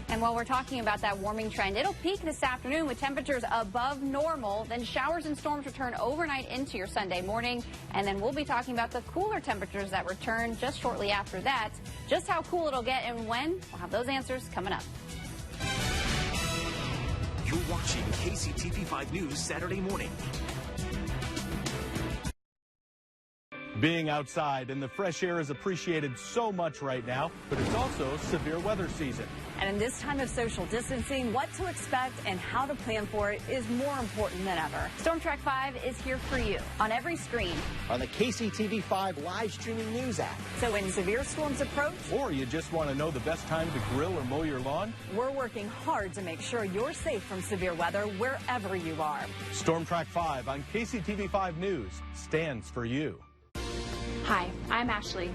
And while we're talking about that warming trend, it'll peak this afternoon with temperatures above normal. Then showers and storms return overnight into your Sunday morning. And then we'll be talking about the cooler temperatures that return just shortly after that. Just how cool it'll get and when, we'll have those answers coming up. You're watching KCTV5 News Saturday morning. Being outside and the fresh air is appreciated so much right now, but it's also severe weather season. And in this time of social distancing, what to expect and how to plan for it is more important than ever. Storm Track 5 is here for you on every screen. On the KCTV5 live streaming news app. So when severe storms approach, or you just want to know the best time to grill or mow your lawn, we're working hard to make sure you're safe from severe weather wherever you are. Storm Track 5 on KCTV5 News stands for you. Hi, I'm Ashley,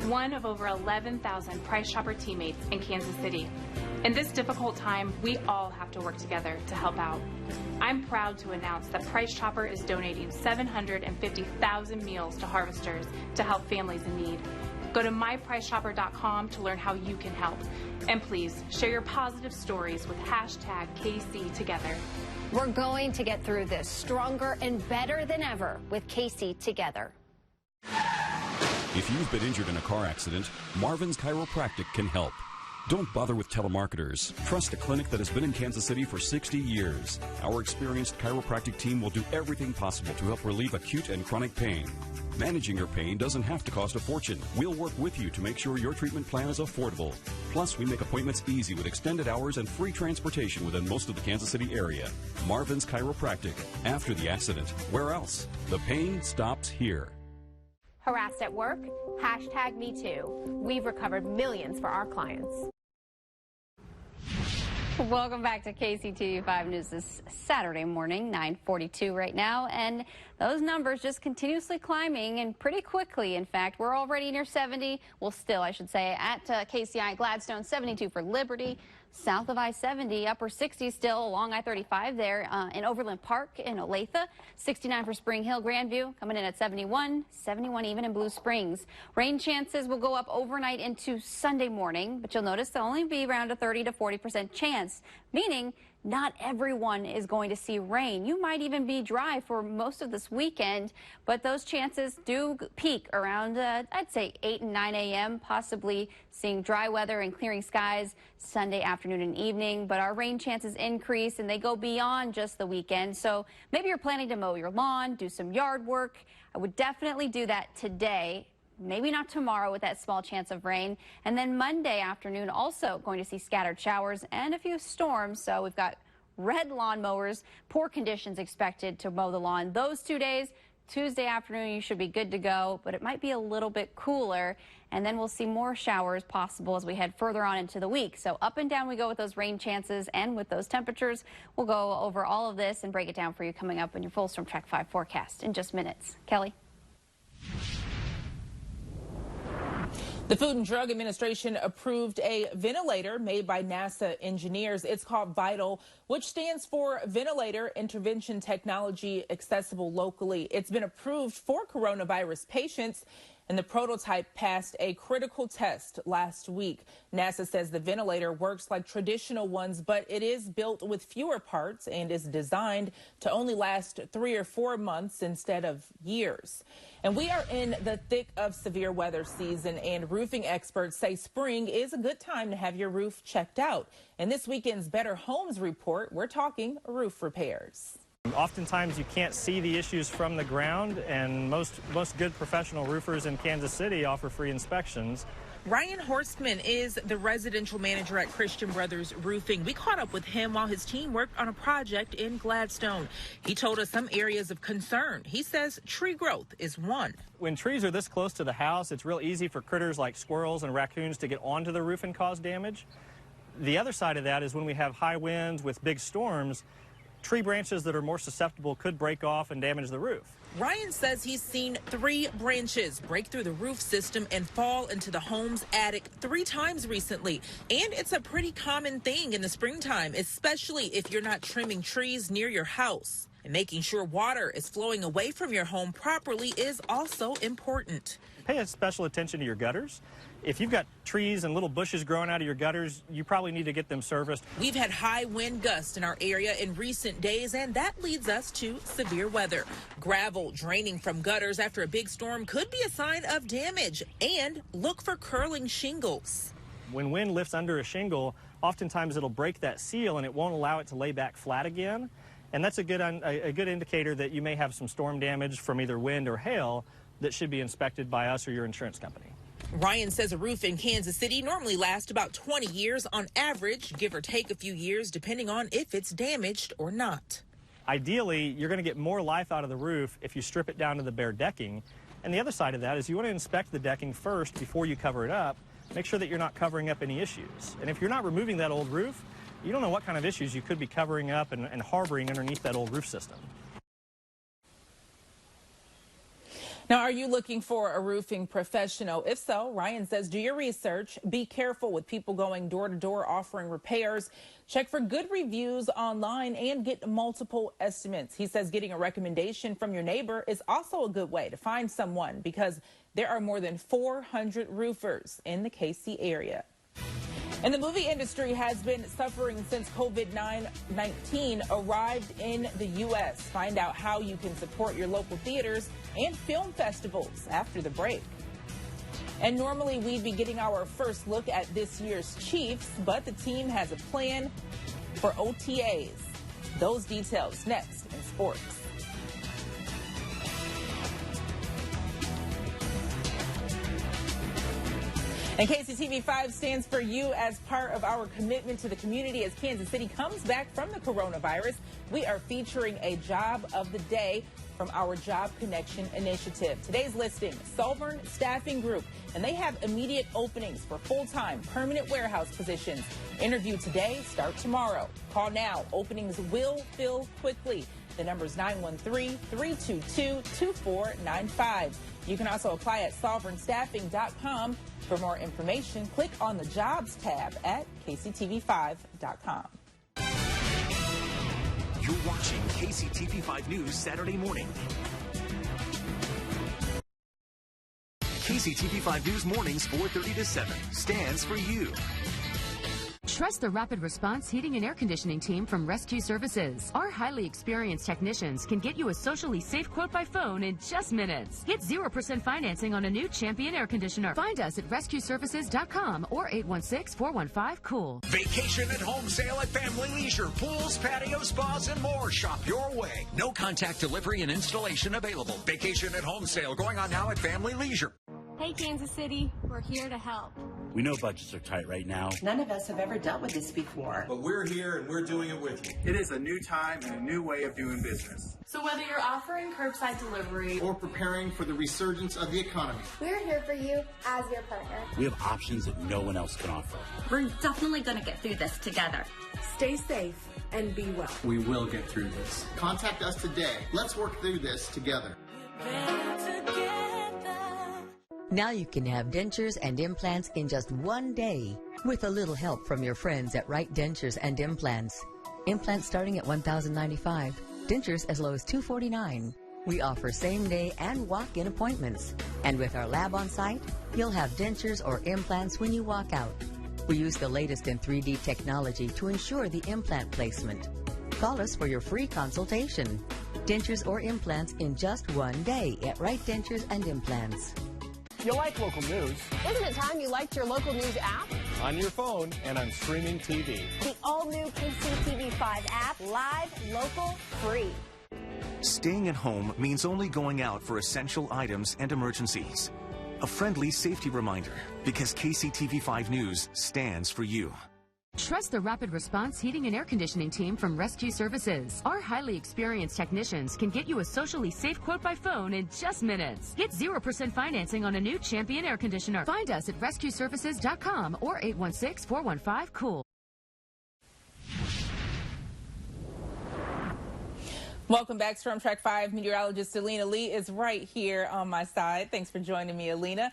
one of over 11,000 Price Chopper teammates in Kansas City. In this difficult time, we all have to work together to help out. I'm proud to announce that Price Chopper is donating 750,000 meals to harvesters to help families in need. Go to mypriceshopper.com to learn how you can help. And please share your positive stories with hashtag KCTogether. We're going to get through this stronger and better than ever with KC Together. If you've been injured in a car accident, Marvin's Chiropractic can help. Don't bother with telemarketers. Trust a clinic that has been in Kansas City for 60 years. Our experienced chiropractic team will do everything possible to help relieve acute and chronic pain. Managing your pain doesn't have to cost a fortune. We'll work with you to make sure your treatment plan is affordable. Plus, we make appointments easy with extended hours and free transportation within most of the Kansas City area. Marvin's Chiropractic. After the accident, where else? The pain stops here. Harassed at work? Hashtag me too. We've recovered millions for our clients. Welcome back to KCTV5 News this Saturday morning, 9:42 right now, and those numbers just continuously climbing and pretty quickly. In fact, we're already near 70. Well, still, I should say, at KCI Gladstone, 72 for Liberty. South of I-70, upper 60 still along I-35 there in Overland Park in Olathe. 69 for Spring Hill, Grandview coming in at 71, 71 even in Blue Springs. Rain chances will go up overnight into Sunday morning, but you'll notice there'll only be around a 30 to 40% chance, meaning not everyone is going to see rain. You might even be dry for most of this weekend, but those chances do peak around, I'd say 8 and 9 a.m., possibly seeing dry weather and clearing skies Sunday afternoon and evening. But our rain chances increase and they go beyond just the weekend. So maybe you're planning to mow your lawn, do some yard work. I would definitely do that today. Maybe not tomorrow with that small chance of rain. And then Monday afternoon also going to see scattered showers and a few storms. So we've got red lawn mowers, poor conditions expected to mow the lawn those 2 days. Tuesday afternoon, you should be good to go, but it might be a little bit cooler. And then we'll see more showers possible as we head further on into the week. So up and down we go with those rain chances and with those temperatures. We'll go over all of this and break it down for you coming up in your full Storm Track 5 forecast in just minutes. Kelly. The Food and Drug Administration approved a ventilator made by NASA engineers. It's called VITAL, which stands for Ventilator Intervention Technology Accessible Locally. It's been approved for coronavirus patients, and the prototype passed a critical test last week. NASA says the ventilator works like traditional ones, but it is built with fewer parts and is designed to only last 3 or 4 months instead of years. And we are in the thick of severe weather season, and roofing experts say spring is a good time to have your roof checked out. In this weekend's Better Homes report, we're talking roof repairs. Oftentimes you can't see the issues from the ground, and most good professional roofers in Kansas City offer free inspections. Ryan Horstman is the residential manager at Christian Brothers Roofing. We caught up with him while his team worked on a project in Gladstone. He told us some areas of concern. He says tree growth is one. When trees are this close to the house, it's real easy for critters like squirrels and raccoons to get onto the roof and cause damage. The other side of that is when we have high winds with big storms, tree branches that are more susceptible could break off and damage the roof. Ryan says he's seen 3 branches break through the roof system and fall into the home's attic 3 times recently. And it's a pretty common thing in the springtime, especially if you're not trimming trees near your house. And making sure water is flowing away from your home properly is also important. Pay special attention to your gutters. If you've got trees and little bushes growing out of your gutters, you probably need to get them serviced. We've had high wind gusts in our area in recent days, and that leads us to severe weather. Gravel draining from gutters after a big storm could be a sign of damage. And look for curling shingles. When wind lifts under a shingle, oftentimes it'll break that seal and it won't allow it to lay back flat again. And that's a good indicator that you may have some storm damage from either wind or hail that should be inspected by us or your insurance company. Ryan says a roof in Kansas City normally lasts about 20 years on average, give or take a few years, depending on if it's damaged or not. Ideally, you're going to get more life out of the roof if you strip it down to the bare decking. And the other side of that is you want to inspect the decking first before you cover it up. Make sure that you're not covering up any issues. And if you're not removing that old roof, you don't know what kind of issues you could be covering up and harboring underneath that old roof system. Now, are you looking for a roofing professional? If so, Ryan says do your research. Be careful with people going door to door offering repairs. Check for good reviews online and get multiple estimates. He says getting a recommendation from your neighbor is also a good way to find someone because there are more than 400 roofers in the KC area. And the movie industry has been suffering since COVID-19 arrived in the U.S. Find out how you can support your local theaters and film festivals after the break. And normally we'd be getting our first look at this year's Chiefs, but the team has a plan for OTAs. Those details next in sports. And KCTV5 stands for you as part of our commitment to the community as Kansas City comes back from the coronavirus. We are featuring a job of the day from our Job Connection initiative. Today's listing, Sovereign Staffing Group, and they have immediate openings for full-time permanent warehouse positions. Interview today, start tomorrow. Call now. Openings will fill quickly. The number is 913-322-2495. You can also apply at sovereignstaffing.com. For more information, click on the Jobs tab at kctv5.com. You're watching KCTV5 News Saturday morning. KCTV5 News mornings 4:30 to 7 stands for you. Trust the rapid response heating and air conditioning team from Rescue Services. Our highly experienced technicians can get you a socially safe quote by phone in just minutes. Get 0% financing on a new Champion air conditioner. Find us at rescueservices.com or 816-415-COOL. Vacation at home sale at Family Leisure. Pools, patios, spas, and more. Shop your way. No contact delivery and installation available. Vacation at home sale going on now at Family Leisure. Hey, Kansas City, we're here to help. We know budgets are tight right now. None of us have ever dealt with this before. But we're here and we're doing it with you. It is a new time and a new way of doing business. So whether you're offering curbside delivery or preparing for the resurgence of the economy, we're here for you as your partner. We have options that no one else can offer. We're definitely going to get through this together. Stay safe and be well. We will get through this. Contact us today. Let's work through this together. Now you can have dentures and implants in just one day with a little help from your friends at Wright Dentures and Implants. Implants starting at $1,095, dentures as low as $249. We offer same-day and walk-in appointments. And with our lab on site, you'll have dentures or implants when you walk out. We use the latest in 3D technology to ensure the implant placement. Call us for your free consultation. Dentures or implants in just one day at Wright Dentures and Implants. You like local news. Isn't it time you liked your local news app? On your phone and on streaming TV. The all-new KCTV5 app, live, local, free. Staying at home means only going out for essential items and emergencies. A friendly safety reminder, because KCTV5 News stands for you. Trust the rapid response heating and air conditioning team from Rescue Services. Our highly experienced technicians can get you a socially safe quote by phone in just minutes. Get 0% financing on a new Champion air conditioner. Find us at rescueservices.com or 816-415-COOL. Welcome back, Storm Track 5 meteorologist Alina Lee is right here on my side. Thanks for joining me, Alina.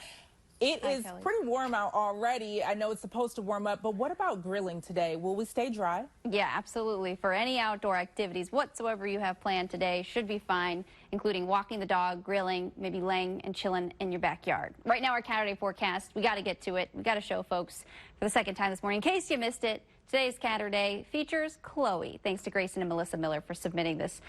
It is pretty warm out already. I know it's supposed to warm up, but what about grilling today? Will we stay dry? Yeah, absolutely. For any outdoor activities whatsoever you have planned today should be fine, including walking the dog, grilling, maybe laying and chilling in your backyard. Right now, our Saturday forecast, we got to get to it. We got to show folks for the second time this morning. In case you missed it, today's Saturday features Chloe. Thanks to Grayson and Melissa Miller for submitting this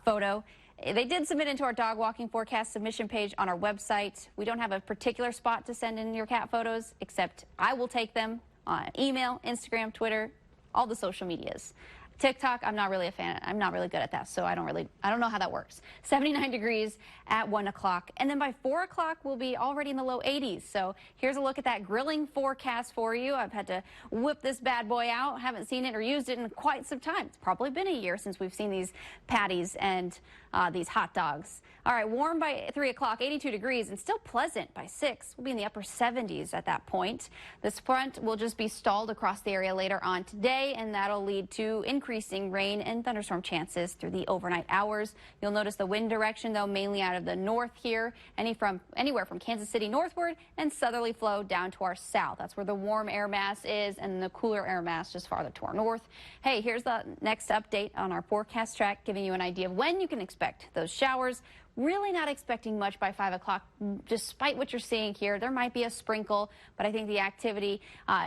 photo. They did submit into our dog walking forecast submission page on our website. We don't have a particular spot to send in your cat photos, except I will take them on email, Instagram, Twitter, all the social medias. TikTok, I'm not really a fan. I'm not really good at that, so I don't know how that works. 79 degrees at 1 o'clock, and then by 4 o'clock we'll be already in the low 80s. So here's a look at that grilling forecast for you. I've had to whip this bad boy out. Haven't seen it or used it in quite some time. It's probably been a year since we've seen these patties and these hot dogs. All right, warm by 3 o'clock, 82 degrees, and still pleasant by 6. We'll be in the upper 70s at that point. This front will just be stalled across the area later on today, and that'll lead to increasing rain and thunderstorm chances through the overnight hours. You'll notice the wind direction, though, mainly out of the north here, anywhere from Kansas City northward and southerly flow down to our south. That's where the warm air mass is, and the cooler air mass just farther to our north. Hey, here's the next update on our forecast track, giving you an idea of when you can expect those showers. Really not expecting much by 5 o'clock, despite what you're seeing here. There might be a sprinkle, but I think the activity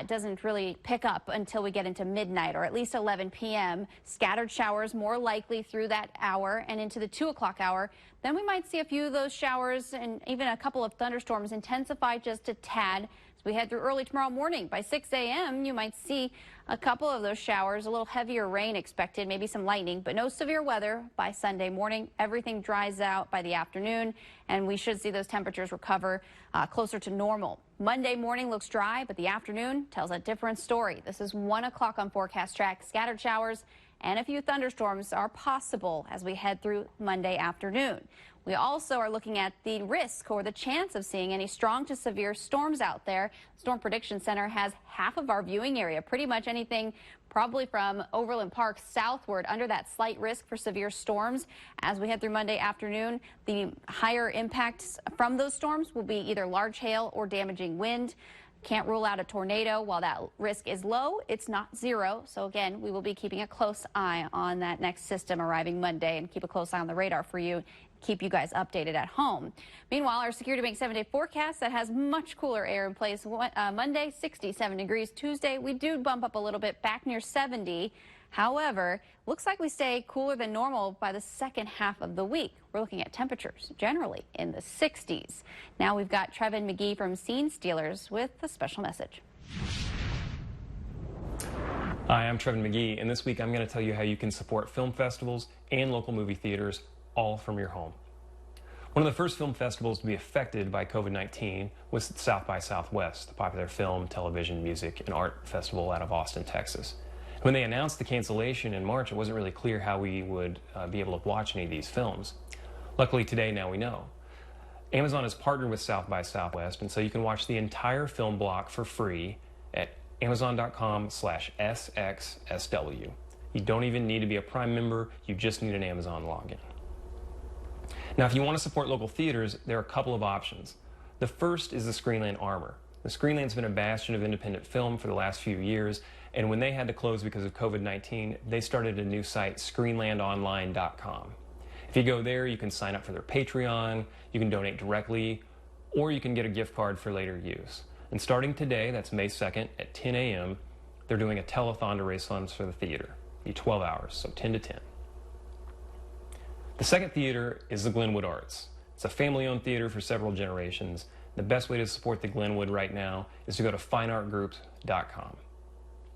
doesn't really pick up until we get into midnight or at least 11 p.m. Scattered showers more likely through that hour and into the 2 o'clock hour. Then we might see a few of those showers and even a couple of thunderstorms intensify just a tad. We head through early tomorrow morning. By 6 a.m., you might see a couple of those showers, a little heavier rain expected, maybe some lightning, but no severe weather by Sunday morning. Everything dries out by the afternoon, and we should see those temperatures recover closer to normal. Monday morning looks dry, but the afternoon tells a different story. This is 1 o'clock on forecast track. Scattered showers and a few thunderstorms are possible as we head through Monday afternoon. We also are looking at the risk or the chance of seeing any strong to severe storms out there. Storm Prediction Center has half of our viewing area, pretty much anything probably from Overland Park southward under that slight risk for severe storms. As we head through Monday afternoon, the higher impacts from those storms will be either large hail or damaging wind. Can't rule out a tornado. While that risk is low, it's not zero. So again, we will be keeping a close eye on that next system arriving Monday and keep a close eye on the radar for you. Keep you guys updated at home. Meanwhile, our Security Bank 7-day forecast that has much cooler air in place. Monday, 67 degrees. Tuesday, we do bump up a little bit back near 70. However, looks like we stay cooler than normal by the second half of the week. We're looking at temperatures generally in the 60s. Now we've got Trevin McGee from Scene Stealers with a special message. Hi, I'm Trevin McGee, and this week I'm going to tell you how you can support film festivals and local movie theaters all from your home. One of the first film festivals to be affected by COVID-19 was South by Southwest, the popular film, television, music, and art festival out of Austin, Texas. When they announced the cancellation in March, it wasn't really clear how we would be able to watch any of these films. Luckily today, now we know. Amazon has partnered with South by Southwest, and so you can watch the entire film block for free at amazon.com/SXSW. You don't even need to be a Prime member, you just need an Amazon login. Now, if you want to support local theaters, there are a couple of options. The first is the Screenland Armor. The Screenland's been a bastion of independent film for the last few years, and when they had to close because of COVID-19, they started a new site, screenlandonline.com. If you go there, you can sign up for their Patreon, you can donate directly, or you can get a gift card for later use. And starting today, that's May 2nd at 10 a.m., they're doing a telethon to raise funds for the theater. It'll be 12 hours, so 10 to 10. The second theater is the Glenwood Arts. It's a family-owned theater for several generations. The best way to support the Glenwood right now is to go to fineartgroups.com.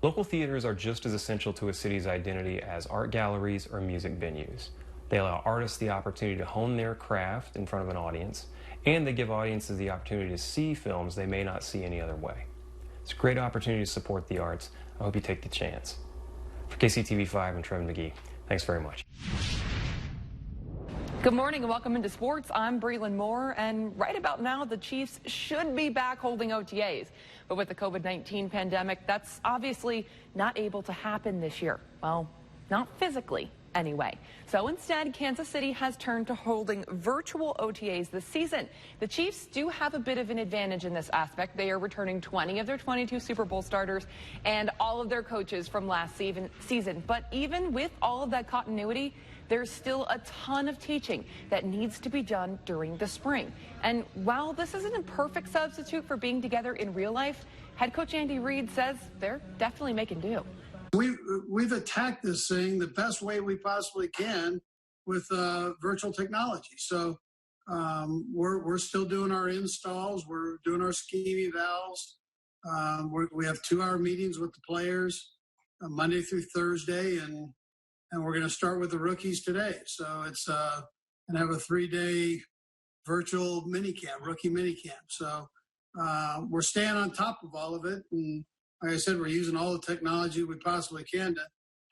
Local theaters are just as essential to a city's identity as art galleries or music venues. They allow artists the opportunity to hone their craft in front of an audience, and they give audiences the opportunity to see films they may not see any other way. It's a great opportunity to support the arts. I hope you take the chance. For KCTV5 and Trevin McGee, thanks very much. Good morning and welcome into sports. I'm Breland Moore, and right about now the Chiefs should be back holding OTAs. But with the COVID-19 pandemic, that's obviously not able to happen this year. Well, not physically anyway. So instead, Kansas City has turned to holding virtual OTAs this season. The Chiefs do have a bit of an advantage in this aspect. They are returning 20 of their 22 Super Bowl starters and all of their coaches from last season. But even with all of that continuity, there's still a ton of teaching that needs to be done during the spring. And while this isn't a perfect substitute for being together in real life, head coach Andy Reid says they're definitely making do. We've attacked this thing the best way we possibly can with virtual technology. So we're still doing our installs. We're doing our scheme evals. We have 2-hour meetings with the players Monday through Thursday, and we're going to start with the rookies today. So it's going to have a 3-day virtual rookie minicamp. So we're staying on top of all of it. And like I said, we're using all the technology we possibly can to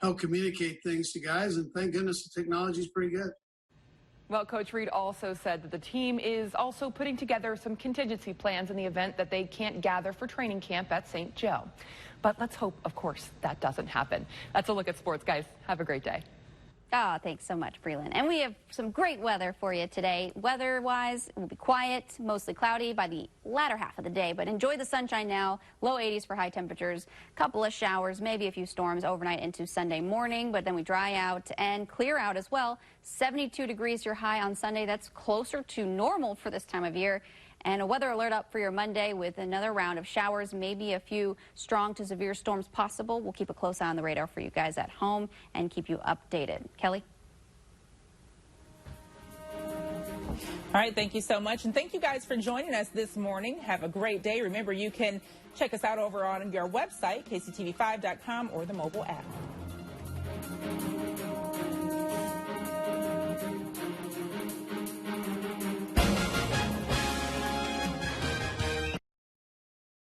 help communicate things to guys. And thank goodness the technology is pretty good. Well, Coach Reid also said that the team is also putting together some contingency plans in the event that they can't gather for training camp at St. Joe. But let's hope, of course, that doesn't happen. That's a look at sports, guys. Have a great day. Oh, thanks so much, Breland. And we have some great weather for you today. Weather-wise, it will be quiet, mostly cloudy by the latter half of the day, but enjoy the sunshine now. Low 80s for high temperatures, couple of showers, maybe a few storms overnight into Sunday morning, but then we dry out and clear out as well. 72 degrees your high on Sunday. That's closer to normal for this time of year. And a weather alert up for your Monday with another round of showers, maybe a few strong to severe storms possible. We'll keep a close eye on the radar for you guys at home and keep you updated. Kelly? All right, thank you so much. And thank you guys for joining us this morning. Have a great day. Remember, you can check us out over on your website, kctv5.com, or the mobile app.